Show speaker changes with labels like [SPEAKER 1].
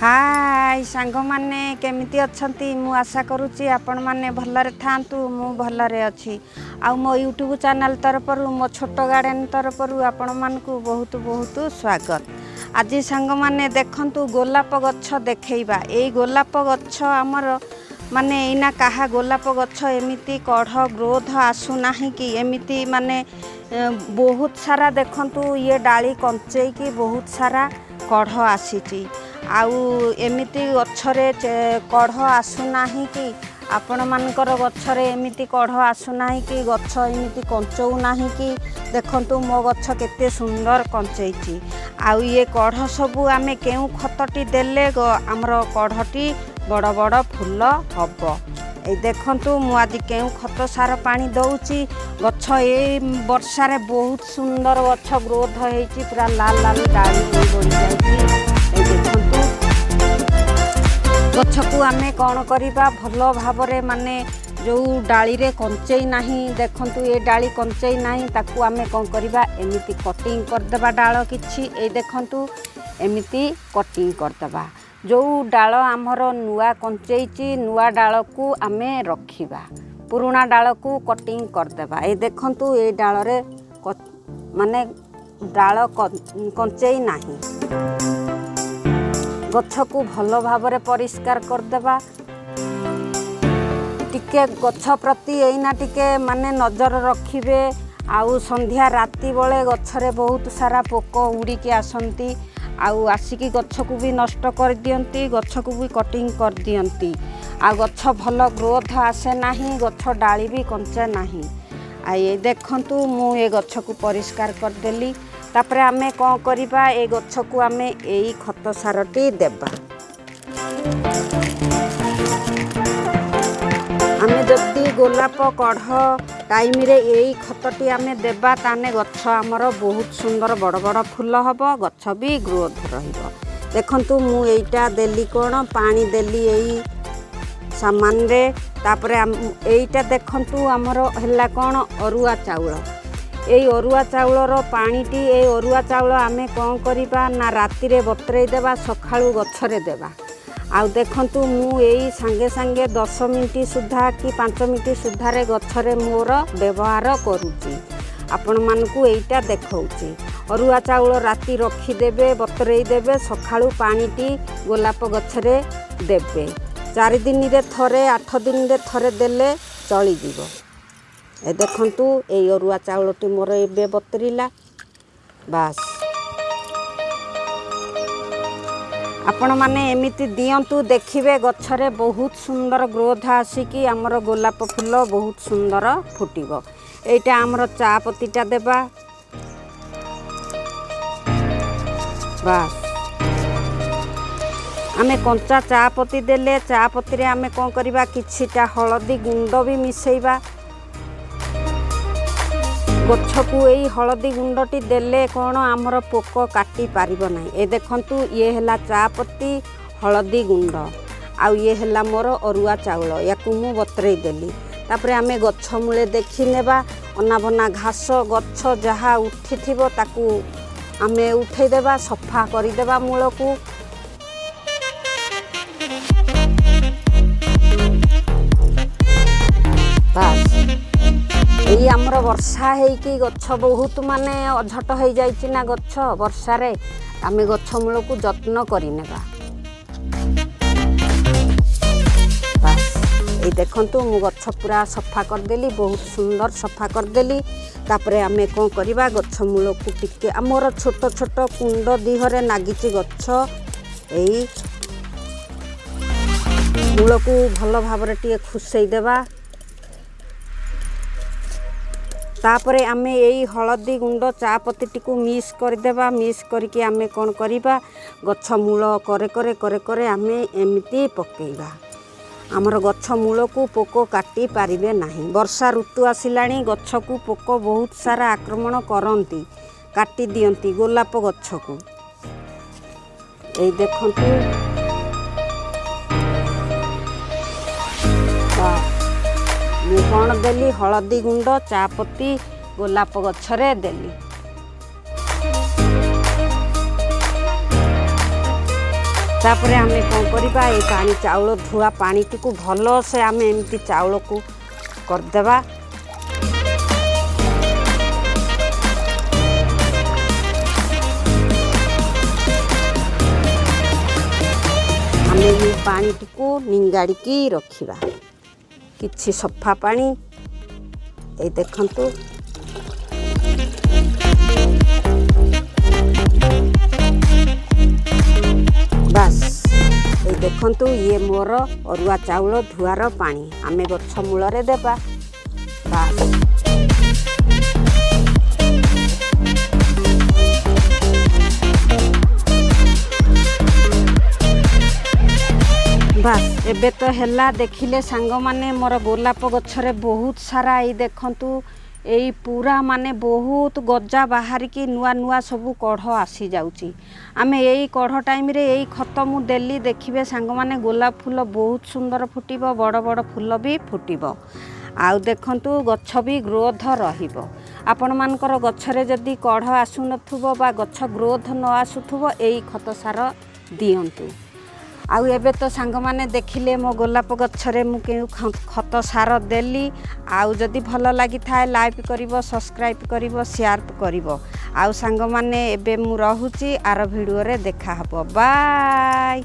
[SPEAKER 1] हाय सांग माने केमिति अछंती मु आशा करूची आपण माने भलरे थांतु मु भलरे अछि आ मो यूट्यूब चैनल तरफरु मो छोट गार्डन तरफरु आपण मानकु बहुत बहुत स्वागत। आज सांग माने देखंतु गोलाप गच्छ देखैबा एई गोलाप गच्छ हमर माने एना कहा गोलाप गच्छ एमिति कढ़ ग्रोथ आसु नाही कि एमिति माने बहुत सारा देखंतु ये डाली कंचेई कि बहुत सारा कढ़ आसीची आउ एमिति गच्छरे कढ़ आसुना कि आपण मानकर गच्छरे एमिति कढ़ आसुना कि गच्छ एमिति कंचौ नाही कि देखंतु मो गच्छ केते सुंदर कंचेची आउ ये कढ़ सबु आमे केउ खतटी देले हमर कढ़टी बड़ बड़ फूल हबो। ए देखंतु मु आज केउ खत सार पानी दउची गच्छ ए वर्षा रे बहुत सुंदर गच्छ ग्रोथ हेची पूरा लाल लाल डाली बढी जाईची। गच्छ को आमे कौन करिबा भल भावरे माने जो डाली रे कंचेई नाही देखंतु ए डाली कंचेई नाही ताकू आमे कौन करिबा एमिति कटिंग कर देबा डाल किछि ए देखंतु एमिति कटिंग कर देबा जो डाल आमर नुआ कंचेईची नुआ डाल को आमे रखिबा पुराना डाल को कटिंग कर देबा ए देखंतु ए डाल रे माने डाल कंचेई नाही गच्छ को भल भावरे परिष्कार कर देबा टिके गच्छ प्रति एना टिके माने नजर रखिबे आउ संध्या राति बेले गच्छरे बहुत सारा पोक उड़ी के आसंती आउ आसिकी गच्छ को भी नष्ट कर दियंती गच्छ को भी कटिंग कर दियंती आ गच्छ भल ग्रोथ आसे नाही गच्छ डाली भी कंचे नाही आ ये देखंतु मु ए गच्छ को परिष्कार कर देली तापरे आमे कौन करिबा ए गच्छ को आमे एई खत सारटी देबा आमे जति गोलाप कढ़ टाइम रे एई खतटी आमे देबा ताने गच्छ हमर बहुत सुंदर बड़ बड़ फूल हबो गच्छ भी ग्रोथ रहिबो। देखंतु मु एइटा देली कोन पानी देली एई सामान रे तापरे एइटा देखंतु हमर हल्ला कोन अरुआ चाउल एई अरुआ चाउलर पानीटी ए अरुआ चाउल आमे कौन करिबा ना राति रे बतरेई देबा सखाळु गच्छरे देबा आउ देखंतु मु एई संगे संगे 10 मिनिट सुधा कि 5 मिनिट सुधा रे गच्छरे मोर व्यवहार करूची आपण मानकु एइटा देखौची अरुआ चाउल राति रखी देबे बतरेई देबे सखाळु पानीटी गोलाप गच्छरे देबे 4 दिन रे थरे 8 दिन रे थरे देले चली जीवो। ए देखंतु ए अरुआ चाउलटी मोर एबे बतरीला बास आपण माने एमिति दियंतु देखिबे गच्छरे बहुत सुंदर ग्रोथ आसिकी हमर गोलाप फूल बहुत सुंदर फुटिबो। एटा हमर चा पत्तीटा देबा बास आमे कंचा चा पत्ती देले चा पत्ती रे आमे कोन करिबा किछिटा हळदी गुंड भी मिसेइबा गच्छ को यही हलदी गुंडटी देले कौन आमर पोक काटी पारिबो नाही। ए देखंतु ये हला चा पत्ती हलदी गुंड आउ ये हला मोर अरुआ चाउल याकू मु बतरेई देली तापरे आमे गच्छ मूले देखि नेबा अनाबना घास गच्छ जहा उठी थिबो ताकू आमे उठेई देबा सफा करि देबा मूल को बस एई हमर वर्षा हेकी गच्छ बहुत माने अझट हो जाइछि ना गच्छ वर्षा रे आमे गच्छ मूल को जत्न करि नेबा बस ए देखंतु मु गच्छ पूरा सफा कर देली बहुत सुंदर सफा कर देली तापरे आमे कोन करिबा गच्छ मूल को टिके हमर छोट छोट कुंड दिहरे नागिछि गच्छ एई मूल को भल भाबरे टिके खुसई देबा तापरे आमे एई हलदी गुंड चा पत्ती को मिक्स कर देबा मिक्स करके आमे कोन करिबा गच्छ मूल करे करे करे करे आमे एमिति पकेइबा हमर गच्छ मूल को पोको काटी पारिबे नाही। वर्षा ऋतु आसिलाणी गच्छ को पोक बहुत सारा आक्रमण करंती काटी दियंती गोलाप गच्छ को एई देखंतु मु कौन देली हलदी गुंड चा पत्ती गोलाप गच्छरे देली तापर आमे कौन करबा ए पानी चाउल धुआ पानी को भल से आमे एमती चाउल को करदेबा। आमे ये पानी को निंगाड़ी की रखिबा किछि सफा पानी ए देखंतु बस ये देखंतु ये मोर अरुआ चाउल धुआर पानी आमे गछ मूलरे देबा। बस एबे तो हेला देखिले सांग माने मोर गोलाप गछरे बहुत सारा ये देखंतु एई पूरा माने बहुत गजा बाहर की नुआ नुआ सबू कढ़ आसी जाउची। आमे एई कढ़ टाइम रे एई खत मु देली देखिबे सांग माने गोलाप फूल बहुत सुंदर फुटिबो बड़ बड़ फूल भी फुटिबो। आउ देखंतु गछ भी ग्रोथ रहिबो। आपण मानकर गछरे जदी कढ़ आसु नथुबो बा गछ ग्रोथ न आसुथुबो एई खत सार दियंतु। आउ एबे तो सांग माने देखिले मो गोलाप गछरे मु केउ खत सार देली। आउ जदी भल लागि थाए लाइक करिवो सब्सक्राइब करिवो शेयर करिवो। आउ सांग माने एबे मु रहूची आर वीडियो रे देखा हबो। बाय।